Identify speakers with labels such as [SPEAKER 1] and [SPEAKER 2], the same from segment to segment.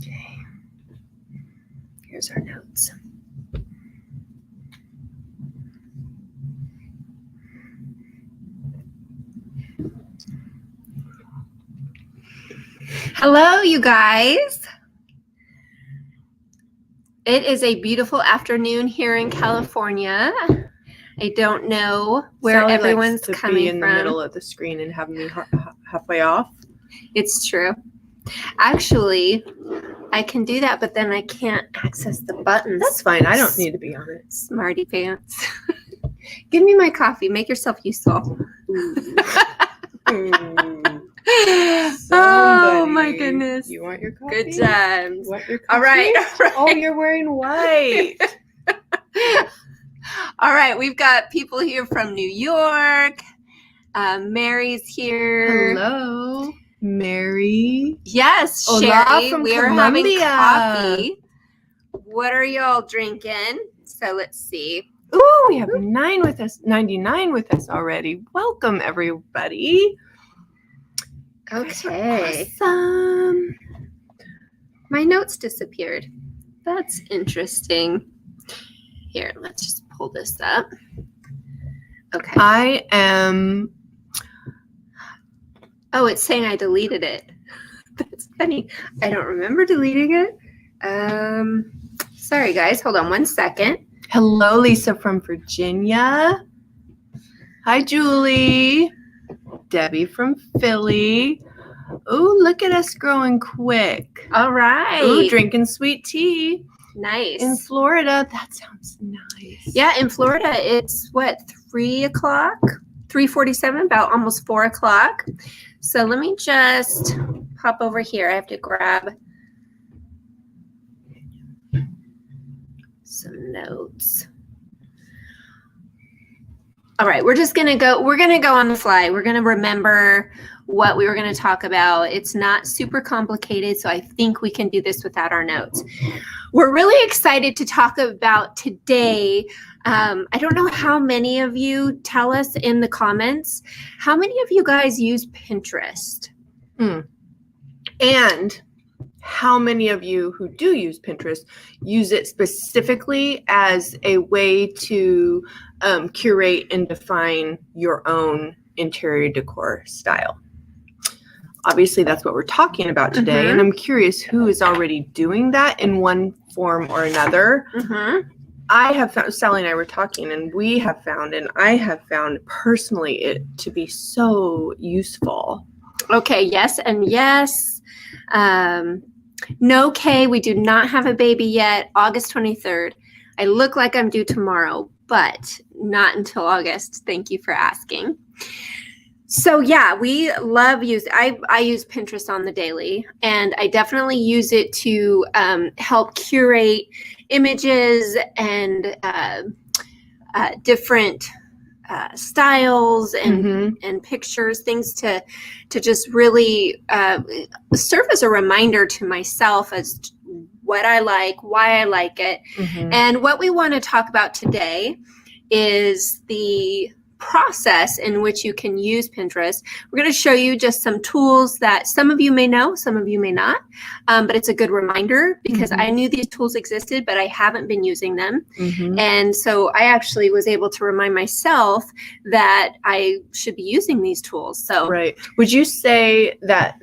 [SPEAKER 1] Okay. Here's our notes. Hello, you guys. It is a beautiful afternoon here in California. I don't know where
[SPEAKER 2] Sally
[SPEAKER 1] everyone's
[SPEAKER 2] likes to
[SPEAKER 1] coming
[SPEAKER 2] be in
[SPEAKER 1] from.
[SPEAKER 2] the middle of the screen and have me halfway off.
[SPEAKER 1] It's true. Actually, I can do that, but then I can't access the buttons.
[SPEAKER 2] That's fine. I don't need to be on it.
[SPEAKER 1] Smarty pants. Give me my coffee. Make yourself useful. Oh my goodness.
[SPEAKER 2] You want your coffee?
[SPEAKER 1] Good times.
[SPEAKER 2] You want your coffee?
[SPEAKER 1] All right.
[SPEAKER 2] Oh, you're wearing white.
[SPEAKER 1] All right. We've got people here from New York. Mary's here.
[SPEAKER 2] Hello, Mary.
[SPEAKER 1] Yes,
[SPEAKER 2] Hola
[SPEAKER 1] Sherry.
[SPEAKER 2] from
[SPEAKER 1] We are
[SPEAKER 2] Colombia.
[SPEAKER 1] having coffee. What are y'all drinking? So let's see.
[SPEAKER 2] Ooh, we have 99 with us already. Welcome, everybody.
[SPEAKER 1] Okay.
[SPEAKER 2] Awesome.
[SPEAKER 1] My notes disappeared. That's interesting. Here, let's just pull this up. Okay.
[SPEAKER 2] I am.
[SPEAKER 1] Oh, it's saying I deleted it. That's funny. I don't remember deleting it. Sorry, guys. Hold on one second.
[SPEAKER 2] Hello, Lisa from Virginia. Hi, Julie. Debbie from Philly. Ooh, look at us growing quick.
[SPEAKER 1] All right.
[SPEAKER 2] Ooh, drinking sweet tea
[SPEAKER 1] Nice.
[SPEAKER 2] in Florida. That sounds nice.
[SPEAKER 1] Yeah, in Florida, it's what, 3 o'clock? 3:47, about almost 4 o'clock. So let me just pop over here. I have to grab some notes. All right, we're going to go on the fly. We're going to remember what we were going to talk about. It's not super complicated, so I think we can do this without our notes. We're really excited to talk about today. I don't know how many of you, tell us in the comments, how many of you guys use Pinterest?
[SPEAKER 2] And how many of you who do use Pinterest use it specifically as a way to curate and define your own interior decor style? Obviously, that's what we're talking about today. And I'm curious who is already doing that in one form or another. I have found, Sally and I were talking, and we have found, and I have found personally it to be so useful.
[SPEAKER 1] Okay, yes and yes. No, Kay, we do not have a baby yet. August 23rd. I look like I'm due tomorrow, but not until August. Thank you for asking. So yeah, we love I use Pinterest on the daily, and I definitely use it to help curate images and different styles and pictures, things to just really serve as a reminder to myself as to what I like, why I like it. And what we want to talk about today is the process in which you can use Pinterest. We're going to show you just some tools that some of you may know, some of you may not, but it's a good reminder because I knew these tools existed, but I haven't been using them. And so I actually was able to remind myself that I should be using these tools. So
[SPEAKER 2] right. Would you say that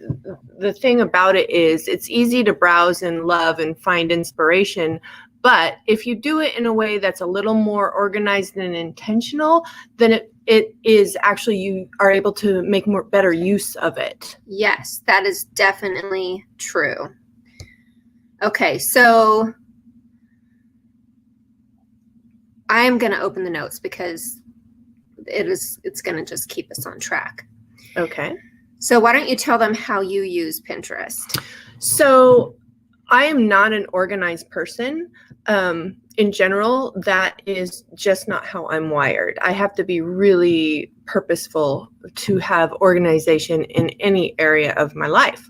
[SPEAKER 2] the thing about it is it's easy to browse and love and find inspiration, but if you do it in a way that's a little more organized and intentional, then it is actually, you are able to make better use of it.
[SPEAKER 1] Yes, that is definitely true. Okay, so I'm going to open the notes because it's going to just keep us on track.
[SPEAKER 2] Okay.
[SPEAKER 1] So why don't you tell them how you use Pinterest?
[SPEAKER 2] So I am not an organized person. In general, that is just not how I'm wired. I have to be really purposeful to have organization in any area of my life.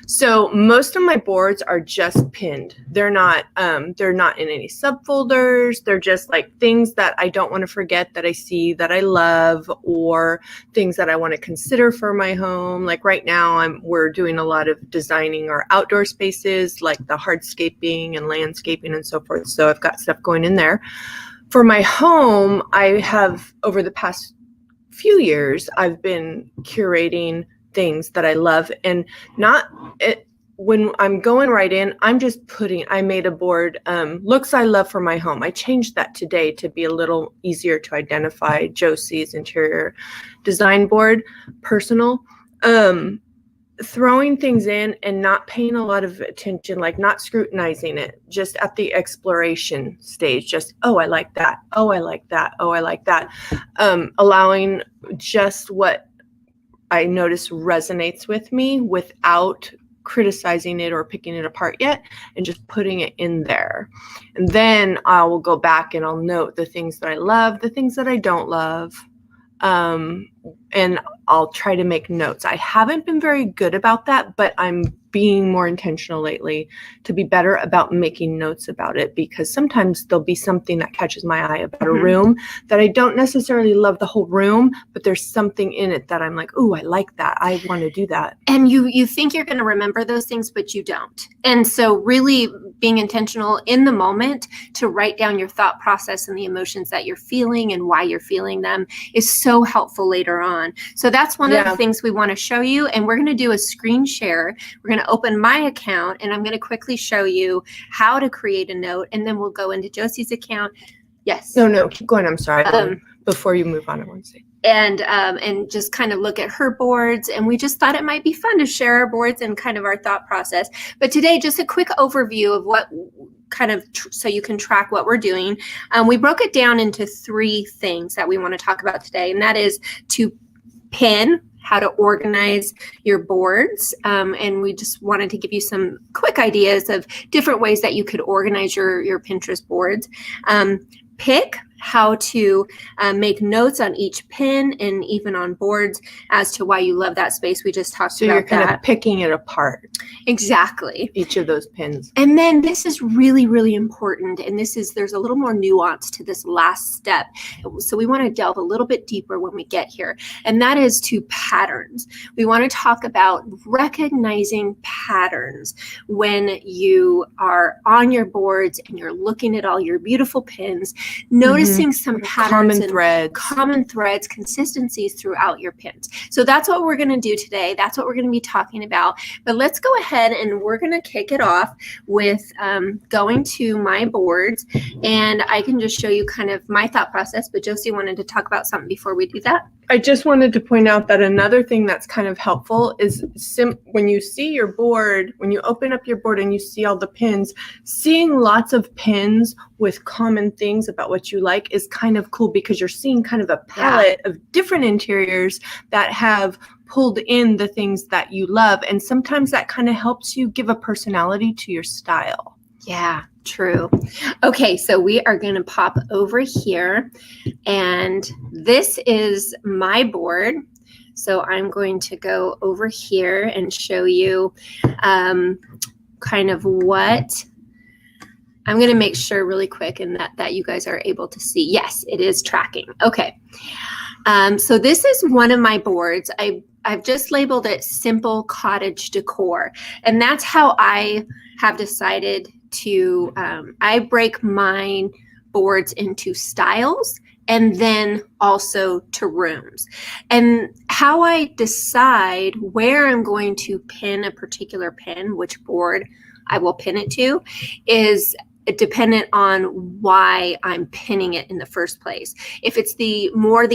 [SPEAKER 2] So most of my boards are just pinned. They're not in any subfolders. They're just like things that I don't want to forget that I see that I love, or things that I want to consider for my home. Like right now we're doing a lot of designing our outdoor spaces, like the hardscaping and landscaping and so forth. So I've got stuff going in there. For my home, I have, over the past few years, I've been curating things that I love, and when I'm going right in, I made a board, looks I love for my home. I changed that today to be a little easier to identify. Josie's interior design board, personal. Throwing things in and not paying a lot of attention, like not scrutinizing it, just at the exploration stage, just, oh, I like that. Oh, I like that. Oh, I like that. Allowing just what I notice resonates with me without criticizing it or picking it apart yet, and just putting it in there. And then I will go back and I'll note the things that I love, the things that I don't love. And I'll try to make notes. I haven't been very good about that, but I'm being more intentional lately to be better about making notes about it, because sometimes there'll be something that catches my eye about a room that I don't necessarily love the whole room, but there's something in it that I'm like, ooh, I like that. I want to do that.
[SPEAKER 1] And you think you're going to remember those things, but you don't. And so really being intentional in the moment to write down your thought process and the emotions that you're feeling and why you're feeling them is so helpful later on. So that's one of the things we want to show you. And we're going to do a screen share. We're going to open my account and I'm going to quickly show you how to create a note. And then we'll go into Josie's account. Yes.
[SPEAKER 2] No, keep going. I'm sorry. Before you move on, I want to say.
[SPEAKER 1] And just kind of look at her boards. And we just thought it might be fun to share our boards and kind of our thought process. But today, just a quick overview of what kind of, so you can track what we're doing. We broke it down into 3 things that we want to talk about today. And that is to pin, how to organize your boards. And we just wanted to give you some quick ideas of different ways that you could organize your Pinterest boards. Pick, how to make notes on each pin and even on boards as to why you love that space. We just talked about that. So
[SPEAKER 2] you're kind of picking it apart.
[SPEAKER 1] Exactly.
[SPEAKER 2] Each of those pins.
[SPEAKER 1] And then this is really, really important. And there's a little more nuance to this last step. So we want to delve a little bit deeper when we get here. And that is to patterns. We want to talk about recognizing patterns when you are on your boards and you're looking at all your beautiful pins, noticing some patterns, common threads, consistencies throughout your pins. So that's what we're going to do today. That's what we're going to be talking about. But let's go ahead and we're going to kick it off with going to my boards, and I can just show you kind of my thought process. But Josie wanted to talk about something before we do that.
[SPEAKER 2] I just wanted to point out that another thing that's kind of helpful is when you see your board, when you open up your board and you see all the pins, seeing lots of pins with common things about what you like is kind of cool, because you're seeing kind of a palette of different interiors that have pulled in the things that you love. And sometimes that kind of helps you give a personality to your style.
[SPEAKER 1] Yeah, true. Okay, so we are going to pop over here, and this is my board. So I'm going to go over here and show you kind of what I'm going to make sure really quick and that you guys are able to see. Yes, it is tracking. Okay. So this is one of my boards. I've just labeled it Simple Cottage Decor. And that's how I have decided to, I break my boards into styles and then also to rooms. And how I decide where I'm going to pin a particular pin, which board I will pin it to, is dependent on why I'm pinning it in the first place. If it's the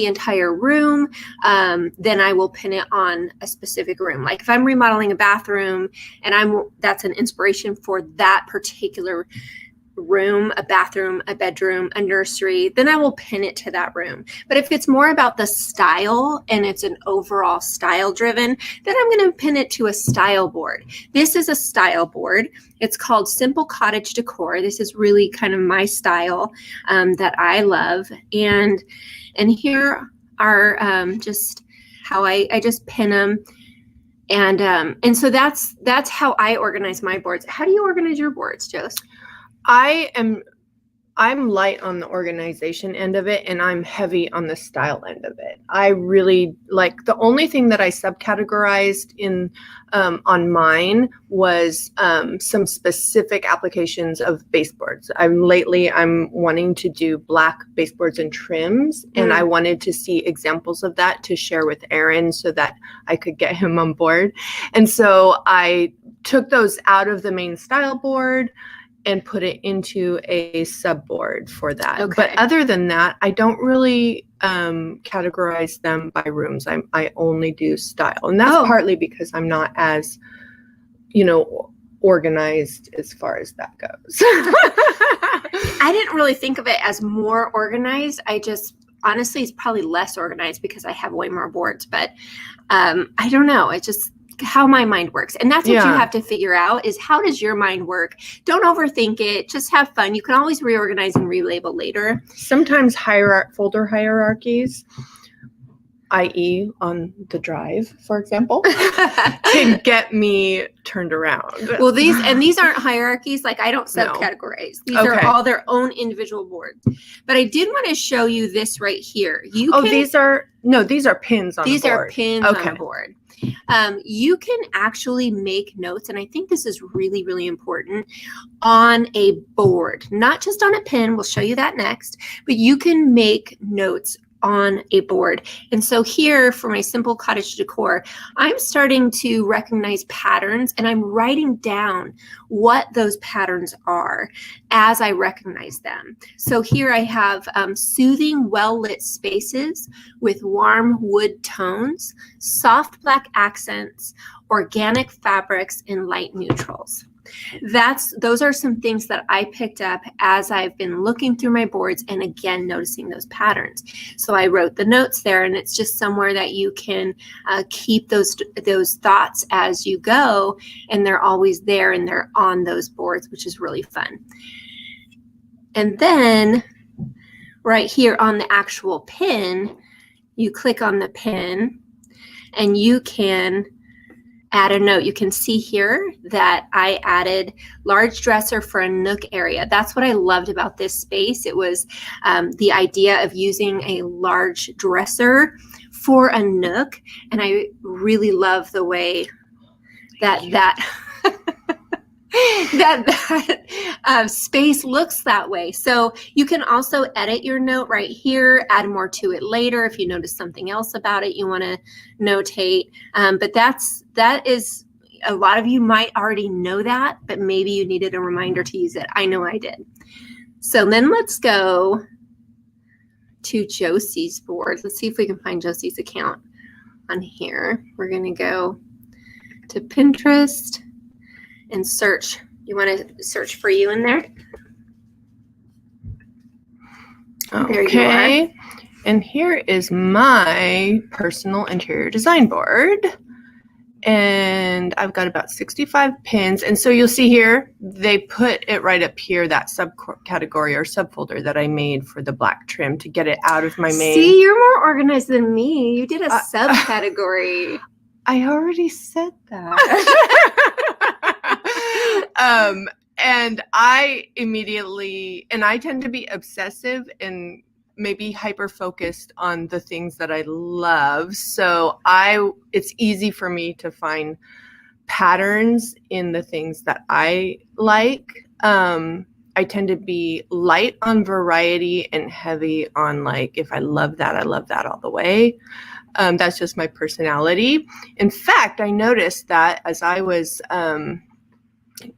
[SPEAKER 1] entire room, then I will pin it on a specific room. Like if I'm remodeling a bathroom and that's an inspiration for that particular room, a bathroom, a bedroom, a nursery, then I will pin it to that room. But if it's more about the style and it's an overall style driven, then I'm going to pin it to a style board. This is a style board. It's called Simple Cottage Decor. This is really kind of my style that I love. And here are just how I just pin them. And so that's how I organize my boards. How do you organize your boards, Josie?
[SPEAKER 2] I'm light on the organization end of it, and I'm heavy on the style end of it. I really like, the only thing that I subcategorized in on mine was some specific applications of baseboards. I'm wanting to do black baseboards and trims, and I wanted to see examples of that to share with Aaron so that I could get him on board. And so I took those out of the main style board and put it into a subboard for that. Okay. But other than that, I don't really categorize them by rooms. I only do style. And that's partly because I'm not as, organized as far as that goes.
[SPEAKER 1] I didn't really think of it as more organized. Honestly, it's probably less organized because I have way more boards. But I don't know. It's just how my mind works. And that's what you have to figure out, is how does your mind work? Don't overthink it. Just have fun. You can always reorganize and relabel later. Sometimes
[SPEAKER 2] folder hierarchies, i.e. on the drive, for example, can get me turned around.
[SPEAKER 1] Well, these aren't hierarchies. Like, I don't subcategorize. These are all their own individual boards. But I did want to show you this right here.
[SPEAKER 2] These are pins on the board.
[SPEAKER 1] These are pins on the board. You can actually make notes, and I think this is really, really important, on a board, not just on a pin. We'll show you that next, but you can make notes on a board. And so here for my simple cottage decor, I'm starting to recognize patterns, and I'm writing down what those patterns are as I recognize them. So here I have soothing, well-lit spaces with warm wood tones, soft black accents, organic fabrics, and light neutrals. Those are some things that I picked up as I've been looking through my boards and again noticing those patterns. So I wrote the notes there, and it's just somewhere that you can keep those thoughts as you go, and they're always there and they're on those boards, which is really fun. And then right here on the actual pin, you click on the pin and you can add a note. You can see here that I added large dresser for a nook area. That's what I loved about this space. It was the idea of using a large dresser for a nook. And I really love the way that space looks that way. So you can also edit your note right here, add more to it later if you notice something else about it you want to notate. But that is, a lot of you might already know that, but maybe you needed a reminder to use it. I know I did. So then let's go to Josie's board. Let's see if we can find Josie's account on here. We're going to go to Pinterest and search. You want to search for you in there?
[SPEAKER 2] Okay. There you are. And here is my personal interior design board. And I've got about 65 pins. And so you'll see here, they put it right up here, that subcategory or subfolder that I made for the black trim to get it out of my main.
[SPEAKER 1] See, you're more organized than me. You did a subcategory.
[SPEAKER 2] I already said that. And I tend to be obsessive and maybe hyper focused on the things that I love. So it's easy for me to find patterns in the things that I like. I tend to be light on variety and heavy on, like, if I love that, I love that all the way. That's just my personality. In fact, I noticed that as I was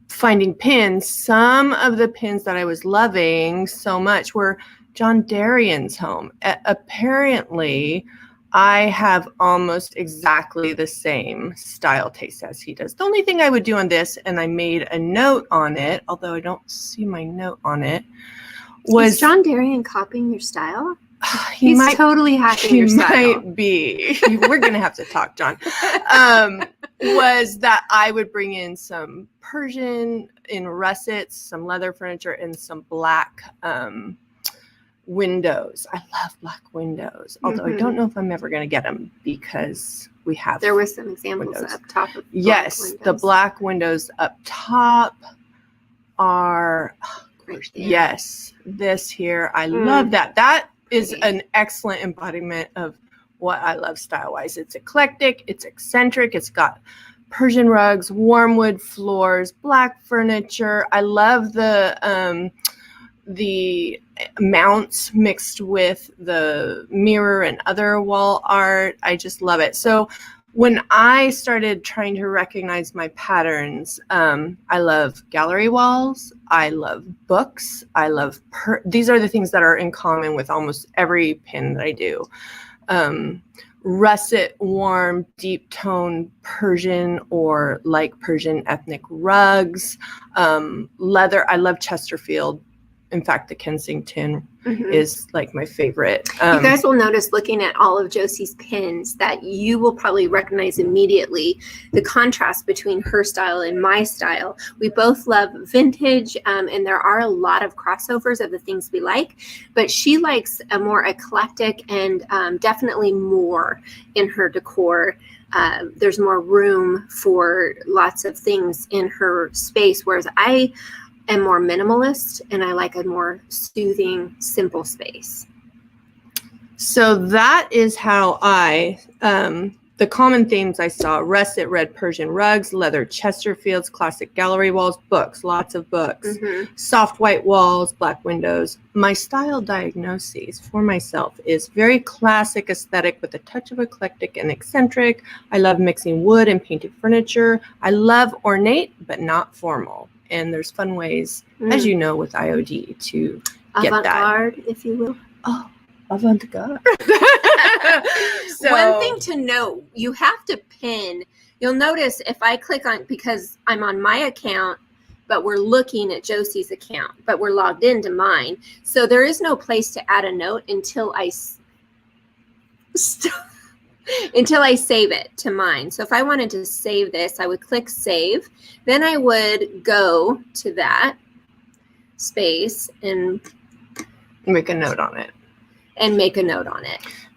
[SPEAKER 2] finding pins, some of the pins that I was loving so much were John Darien's home. Apparently, I have almost exactly the same style taste as he does. The only thing I would do on this, and I made a note on it, although I don't see my note on it, was...
[SPEAKER 1] Is John Darien copying your style? He's totally hacking your style.
[SPEAKER 2] He might be. We're going to have to talk, John. Was that I would bring in some Persian in russets, some leather furniture, and some black windows. I love black windows, although I don't know if I'm ever going to get them because we have.
[SPEAKER 1] There were some examples
[SPEAKER 2] windows
[SPEAKER 1] up top of
[SPEAKER 2] yes,
[SPEAKER 1] windows.
[SPEAKER 2] the black windows up top are
[SPEAKER 1] right there.
[SPEAKER 2] Yes, this here. I love that. That is an excellent embodiment of what I love style-wise. It's eclectic, it's eccentric, it's got Persian rugs, warm wood floors, black furniture. I love the mounts mixed with the mirror and other wall art. I just love it. So when I started trying to recognize my patterns, I love gallery walls. I love books. I love these are the things that are in common with almost every pin that I do. Russet, warm, deep tone Persian or like Persian ethnic rugs. Leather. I love Chesterfield. In fact, the Kensington is like my favorite.
[SPEAKER 1] You guys will notice looking at all of Josie's pins that you will probably recognize immediately the contrast between her style and my style. We both love vintage, and there are a lot of crossovers of the things we like, but she likes a more eclectic and definitely more in her decor. There's more room for lots of things in her space, whereas I am more minimalist and I like a more soothing, simple space.
[SPEAKER 2] So that is how I, the common themes I saw: russet red Persian rugs, leather Chesterfields, classic gallery walls, books, lots of books, soft white walls, black windows. My style diagnoses for myself is very classic aesthetic with a touch of eclectic and eccentric. I love mixing wood and painted furniture. I love ornate, but not formal. And there's fun ways, as you know, with IOD to get
[SPEAKER 1] avant-garde, if you will.
[SPEAKER 2] Oh, avant-garde.
[SPEAKER 1] So, one thing to note, you have to pin. You'll notice if I click on, because I'm on my account, but we're looking at Josie's account, but we're logged into mine. So there is no place to add a note until I save it to mine. So if I wanted to save this, I would click save. Then I would go to that space and
[SPEAKER 2] make a note on it.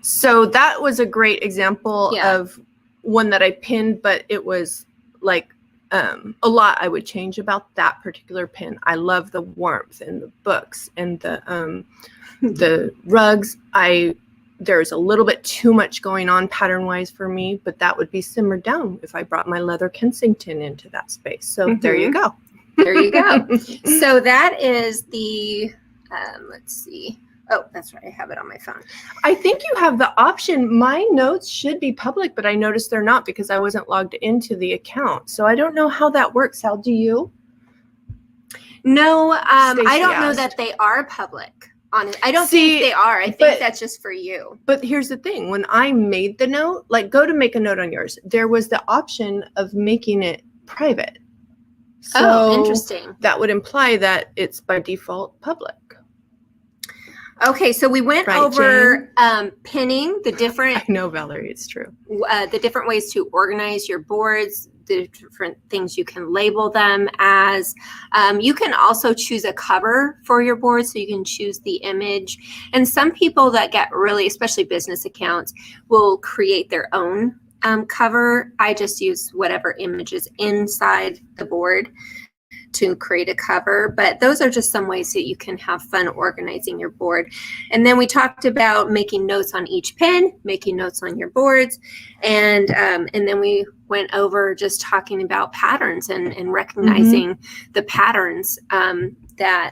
[SPEAKER 2] So that was a great example of one that I pinned, but it was like a lot I would change about that particular pin. I love the warmth and the books and the rugs. There's a little bit too much going on pattern-wise for me, but that would be simmered down if I brought my leather Kensington into that space. So there you go.
[SPEAKER 1] There you go. So that is the, let's see. Oh, that's right. I have it on my phone.
[SPEAKER 2] I think you have the option. My notes should be public, but I noticed they're not because I wasn't logged into the account. So I don't know how that works. How do you?
[SPEAKER 1] No, I don't know that they are public. I don't think they are. I think that's just for you.
[SPEAKER 2] But here's the thing. When I made the note, like go to make a note on yours, there was the option of making it private. So
[SPEAKER 1] interesting.
[SPEAKER 2] That would imply that it's by default public.
[SPEAKER 1] Okay, so we went over pinning the different.
[SPEAKER 2] I know, Valerie, it's true.
[SPEAKER 1] The different ways to organize your boards, the different things you can label them as. You can also choose a cover for your board, so you can choose the image. And some people that get really, especially business accounts, will create their own cover. I just use whatever image is inside the board to create a cover, but those are just some ways that you can have fun organizing your board. And then we talked about making notes on each pin, making notes on your boards, and then we went over just talking about patterns and recognizing the patterns that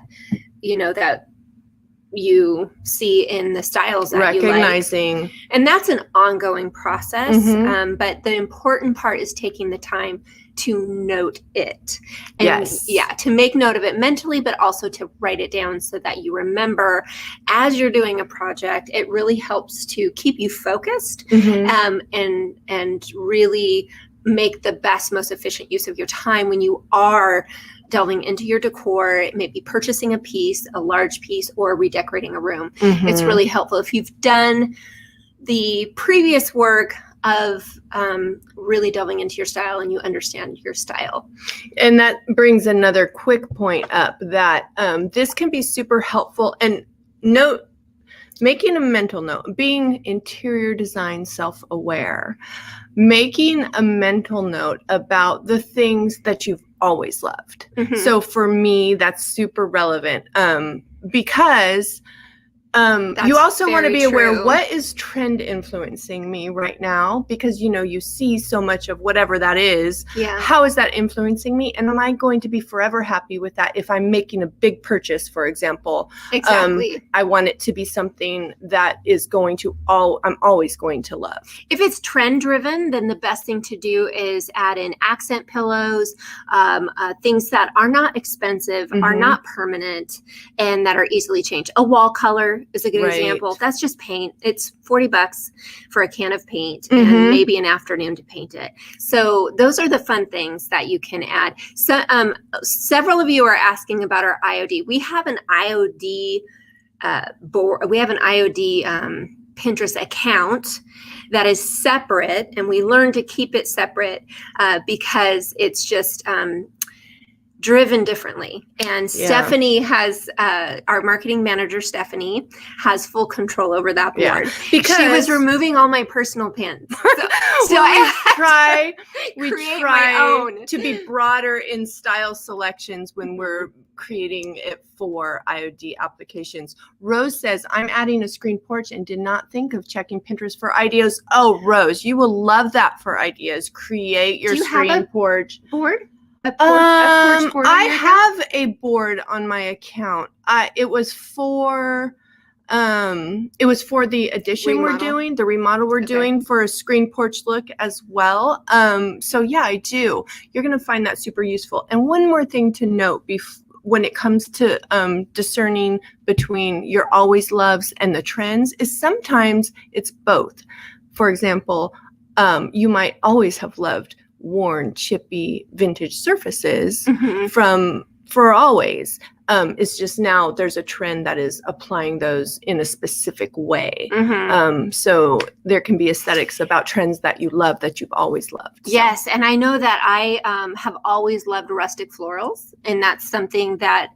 [SPEAKER 1] you see in the styles that
[SPEAKER 2] recognizing
[SPEAKER 1] you like. And that's an ongoing process, but the important part is taking the time to note it. And to make note of it mentally, but also to write it down so that you remember as you're doing a project. It really helps to keep you focused and really make the best, most efficient use of your time when you are delving into your decor, maybe purchasing a piece, a large piece, or redecorating a room. It's really helpful if you've done the previous work of really delving into your style and you understand your style.
[SPEAKER 2] And that brings another quick point up that this can be super helpful. And note making a mental note, being interior design self-aware, making a mental note about the things that you've always loved.
[SPEAKER 1] Mhm.
[SPEAKER 2] So for me, that's super relevant because you also want to be aware what is trend influencing me right now, because you see so much of whatever that is.
[SPEAKER 1] Yeah.
[SPEAKER 2] How is that influencing me, and am I going to be forever happy with that if I'm making a big purchase, for example?
[SPEAKER 1] Exactly.
[SPEAKER 2] I want it to be something that is I'm always going to love.
[SPEAKER 1] If it's trend driven, then the best thing to do is add in accent pillows, things that are not expensive, are not permanent, and that are easily changed. A wall color is a good example. That's just paint. It's $40 for a can of paint and maybe an afternoon to paint it. So those are the fun things that you can add. So several of you are asking about our IOD. We have an IOD board. We have an IOD Pinterest account that is separate, and we learned to keep it separate because it's just driven differently. And Stephanie has, our marketing manager, Stephanie, has full control over that board.
[SPEAKER 2] Yeah, because
[SPEAKER 1] she was removing all my personal pins. So
[SPEAKER 2] we try to be broader in style selections when we're creating it for IOD applications. Rose says, I'm adding a screen porch and did not think of checking Pinterest for ideas. Oh, Rose, you will love that for ideas. Create your screen porch
[SPEAKER 1] board.
[SPEAKER 2] I have a board on my account. It was for the addition we're doing, the remodel we're doing for a screen porch look as well. So yeah, I do. You're going to find that super useful. And one more thing to note when it comes to discerning between your always loves and the trends is sometimes it's both. For example, you might always have loved worn, chippy, vintage surfaces for always. It's just now there's a trend that is applying those in a specific way. So there can be aesthetics about trends that you love that you've always loved. So.
[SPEAKER 1] Yes, and I know that I have always loved rustic florals, and that's something that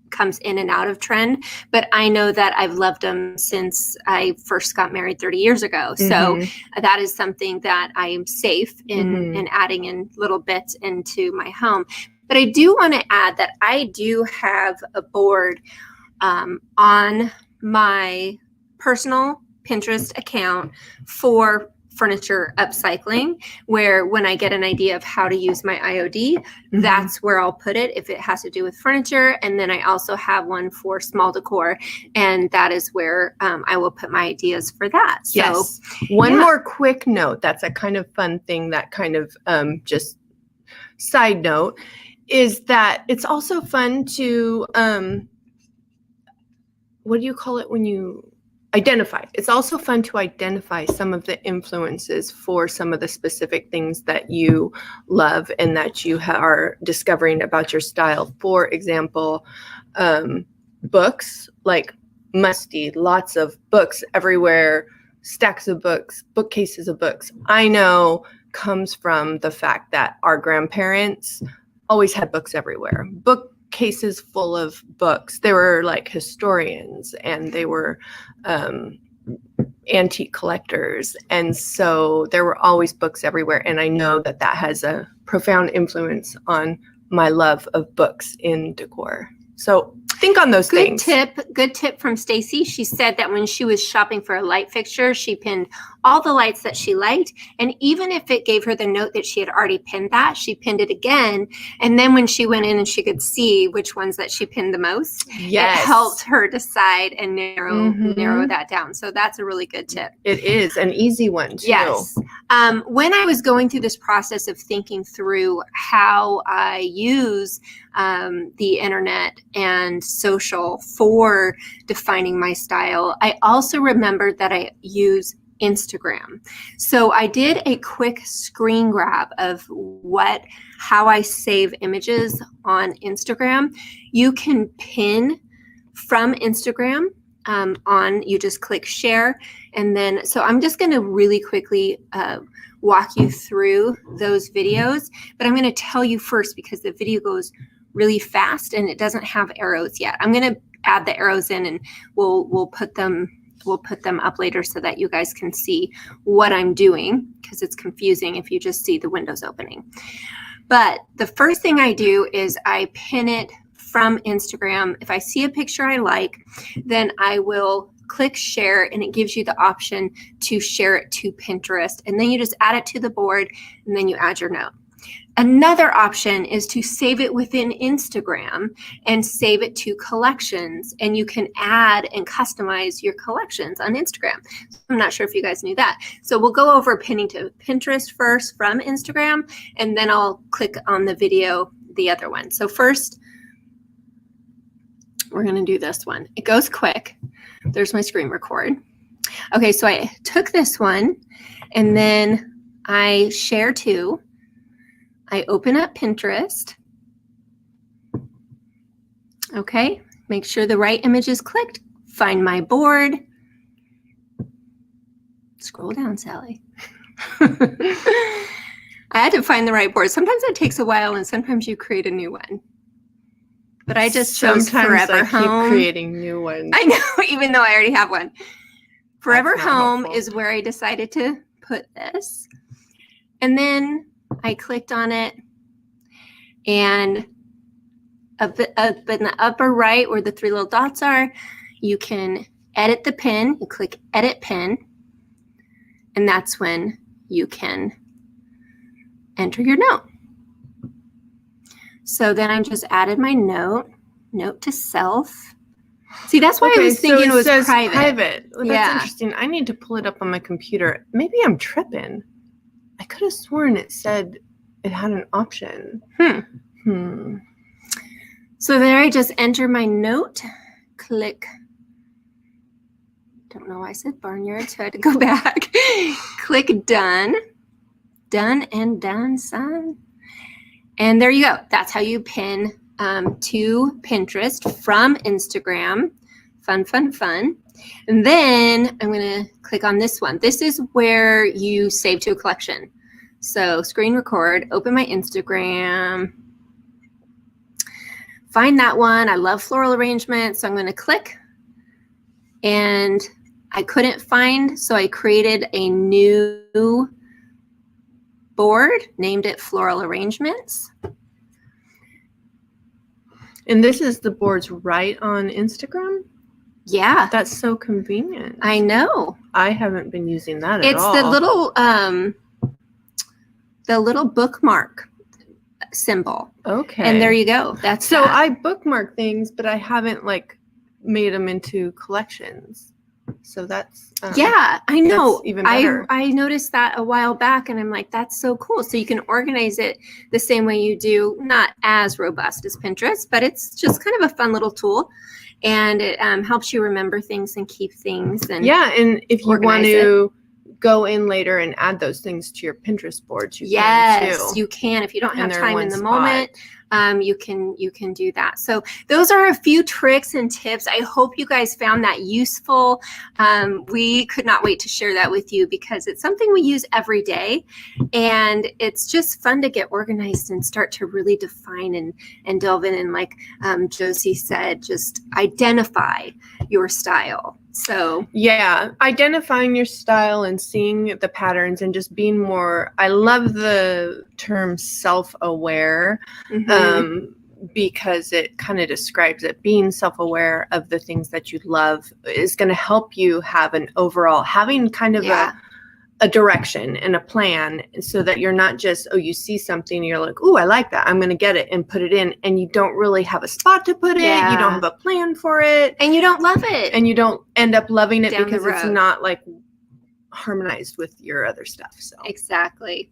[SPEAKER 1] comes in and out of trend, but I know that I've loved them since I first got married 30 years ago. So that is something that I am safe in adding in little bits into my home. But I do want to add that I do have a board on my personal Pinterest account for furniture upcycling, where when I get an idea of how to use my IOD, that's where I'll put it if it has to do with furniture. And then I also have one for small decor, and that is where I will put my ideas for that. So
[SPEAKER 2] one more quick note, that's a kind of fun thing that kind of just side note, is that it's also fun to what do you call it when you identify? It's also fun to identify some of the influences for some of the specific things that you love and that you are discovering about your style. For example, books, like musty, lots of books everywhere, stacks of books, bookcases of books. I know comes from the fact that our grandparents always had books everywhere. Bookcases full of books. They were like historians, and they were antique collectors. And so there were always books everywhere. And I know that that has a profound influence on my love of books in decor. So think on those things.
[SPEAKER 1] Good tip from Stacy. She said that when she was shopping for a light fixture, she pinned all the lights that she liked. And even if it gave her the note that she had already pinned that, she pinned it again. And then when she went in and she could see which ones that she pinned the most, it helped her decide and narrow that down. So that's a really good tip.
[SPEAKER 2] It is an easy one too.
[SPEAKER 1] Yes. When I was going through this process of thinking through how I use the internet and social for defining my style, I also remembered that I use Instagram. So I did a quick screen grab of how I save images on Instagram. You can pin from Instagram you just click share. And then, so I'm just going to really quickly walk you through those videos, but I'm going to tell you first because the video goes really fast and it doesn't have arrows yet. I'm going to add the arrows in and we'll put them we'll put them up later so that you guys can see what I'm doing, because it's confusing if you just see the windows opening. But the first thing I do is I pin it from Instagram. If I see a picture I like, then I will click share, and it gives you the option to share it to Pinterest. And then you just add it to the board, and then you add your note. Another option is to save it within Instagram and save it to collections, and you can add and customize your collections on Instagram. I'm not sure if you guys knew that. So we'll go over pinning to Pinterest first from Instagram, and then I'll click on the video, the other one. So first, we're going to do this one. It goes quick. There's my screen record. Okay, so I took this one, and then I share to. I open up Pinterest. Okay, make sure the right image is clicked. Find my board. Scroll down, Sally. I had to find the right board. Sometimes it takes a while, and sometimes you create a new one. But I just chose Forever Home.
[SPEAKER 2] Keep creating new ones.
[SPEAKER 1] I know, even though I already have one. Forever Home is where I decided to put this. And then I clicked on it, and up in the upper right where the 3 little dots are, you can edit the pin. You click Edit Pin, and that's when you can enter your note. So then I just added my note to self. See, that's why I was thinking it was private.
[SPEAKER 2] Well, that's interesting. I need to pull it up on my computer. Maybe I'm tripping. I could have sworn it said it had an option.
[SPEAKER 1] So there I just enter my note, click. Don't know why I said barnyard, so I had to go back. Click done. Done and done, son. And there you go. That's how you pin to Pinterest from Instagram. Fun, fun, fun. And then I'm going to click on this one. This is where you save to a collection. So screen record, open my Instagram, find that one. I love floral arrangement. So I'm going to click, and I couldn't find, so I created a new board, named it Floral Arrangements.
[SPEAKER 2] And this is the boards right on Instagram?
[SPEAKER 1] Yeah.
[SPEAKER 2] That's so convenient.
[SPEAKER 1] I know.
[SPEAKER 2] I haven't been using that at all.
[SPEAKER 1] It's the little bookmark symbol.
[SPEAKER 2] Okay.
[SPEAKER 1] And there you go. That's
[SPEAKER 2] so that. I bookmark things, but I haven't made them into collections. So that's
[SPEAKER 1] yeah, I know.
[SPEAKER 2] Even better.
[SPEAKER 1] I noticed that a while back, and I'm like, that's so cool. So you can organize it the same way you do, not as robust as Pinterest, but it's just kind of a fun little tool, and it helps you remember things and keep things. And
[SPEAKER 2] and if you want to go in later and add those things to your Pinterest boards, you can too.
[SPEAKER 1] Yes, you can. If you don't have time in the moment, you can do that. So those are a few tricks and tips. I hope you guys found that useful. We could not wait to share that with you because it's something we use every day, and it's just fun to get organized and start to really define and delve in, and like Josie said, just identify your style. So
[SPEAKER 2] yeah, identifying your style and seeing the patterns and just being more, I love the term self-aware, because it kind of describes it. Being self-aware of the things that you love is going to help you have an overall, having kind of a direction and a plan, so that you're not just, you see something and you're like, I like that, I'm going to get it and put it in, and you don't really have a spot to put it. You don't have a plan for it,
[SPEAKER 1] and you don't love it,
[SPEAKER 2] and you don't end up loving it because it's not harmonized with your other stuff. So exactly.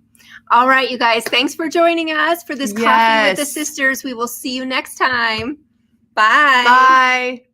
[SPEAKER 1] All right, you guys, thanks for joining us for this Coffee with the Sisters. We will see you next time. Bye.
[SPEAKER 2] Bye.